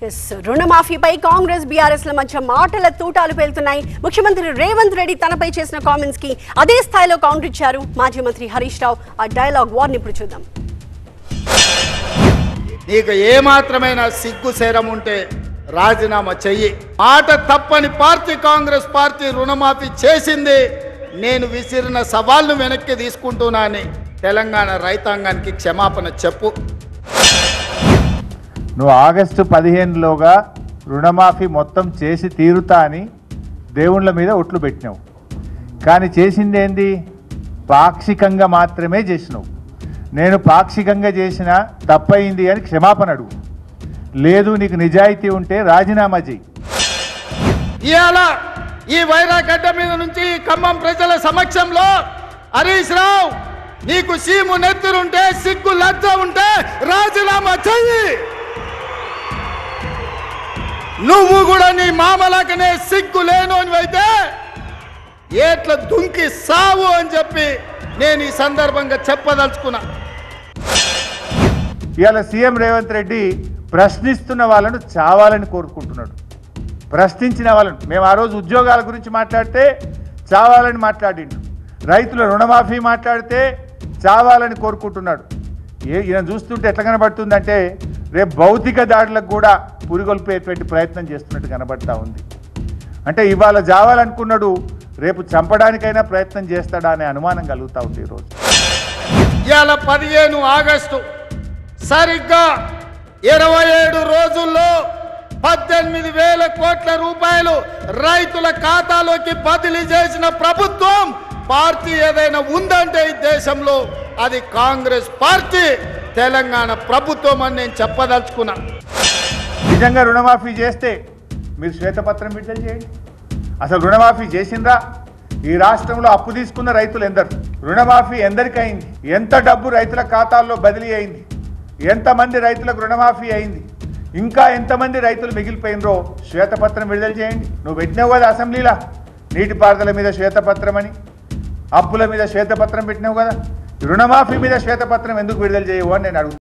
రుణమాఫీపై కాంగ్రెస్ బీఆర్ఎస్ల మధ్య మాటల తూటాలు పేలుతున్నాయి. ముఖ్యమంత్రి రేవంత్ రెడ్డి తనపై చేసిన కామెంట్స్ కి అదే స్థాయిలో కౌంటర్ ఇచ్చారు మాజీ మంత్రి హరీష్ రావు. ఆ డైలాగ్ వార్ని ఇప్పుడు చూద్దాం. నీకు ఏమాత్రమైన సిగ్గు సేరం ఉంటే రాజీనామా చెయ్యి. మాట తప్పని పార్టీ కాంగ్రెస్ పార్టీ రుణమాఫీ చేసింది. నేను విసిరిన సవాల్ను వెనక్కి తీసుకుంటున్నానని తెలంగాణ రైతాంగానికి క్షమాపణ చెప్పు. నువ్వు ఆగస్టు 15లోగా రుణమాఫీ మొత్తం చేసి తీరుతా అని దేవుళ్ళ మీద ఒట్లు పెట్టినావు. కానీ చేసింది ఏంది? పాక్షికంగా మాత్రమే చేసినావు. నేను పాక్షికంగా చేసిన తప్పయింది అని క్షమాపణ అడుగు. లేదు నీకు నిజాయితీ ఉంటే రాజీనామా చేయి. ఇవాళ ఈ వైరాగడ్డ మీద నుంచి ఖమ్మం ప్రజల సమక్షంలో హరీష్ రావు, నీకు సీము నెత్తురుంటే సిగ్గు లజ్జ ఉంటే రాజీనామా చెయ్యి. నువ్వు కూడా నీ మామలాకనే సిగ్గు లేనోని అయితే ఏట్ల దుంకి సావు అని చెప్పి నేను ఈ సందర్భంగా చెప్పదలుచుకున్నా. ఇవాళ సీఎం రేవంత్ రెడ్డి ప్రశ్నిస్తున్న వాళ్ళను చావాలని కోరుకుంటున్నాడు. ప్రశ్నించిన వాళ్ళను, మేము ఆ రోజు ఉద్యోగాల గురించి మాట్లాడితే చావాలని మాట్లాడిండు. రైతుల రుణమాఫీ మాట్లాడితే చావాలని కోరుకుంటున్నాడు. ఈయన చూస్తుంటే ఎట్లా కనబడుతుందంటే రేపు భౌతిక దాడులకు కూడా పురిగొల్పేటువంటి ప్రయత్నం చేస్తున్నట్టు కనబడతా ఉంది. అంటే ఇవాళ చావాలనుకున్నాడు, రేపు చంపడానికైనా ప్రయత్నం చేస్తాడా అనే అనుమానం కలుగుతూ ఉంది. ఈరోజు ఇవాళ 15 ఆగస్టు సరిగ్గా 27 రోజుల్లో 18,000 కోట్ల రూపాయలు రైతుల ఖాతాలోకి బదిలీ చేసిన ప్రభుత్వం పార్టీ ఏదైనా ఉందంటే ఈ దేశంలో అది కాంగ్రెస్ పార్టీ, తెలంగాణ ప్రభుత్వం అని నేను చెప్పదలుచుకున్నా. నిజంగా రుణమాఫీ చేస్తే మీరు శ్వేతపత్రం విడుదల చేయండి. అసలు రుణమాఫీ చేసిండ్రా? ఈ రాష్ట్రంలో అప్పు తీసుకున్న రైతులు ఎందరు? రుణమాఫీ ఎందరికైంది? ఎంత డబ్బు రైతుల ఖాతాల్లో బదిలీ అయింది? ఎంతమంది రైతులకు రుణమాఫీ అయింది? ఇంకా ఎంతమంది రైతులు మిగిలిపోయినరో శ్వేతపత్రం విడుదల చేయండి. నువ్వు పెట్టినావు కదా అసెంబ్లీలో నీటిపారుదల మీద శ్వేతపత్రం అని, అప్పుల మీద శ్వేతపత్రం పెట్టినావు కదా. రుణమాఫీ మీద శ్వేతపత్రం ఎందుకు విడుదల చేయవు అని నేను అడుగుతాను.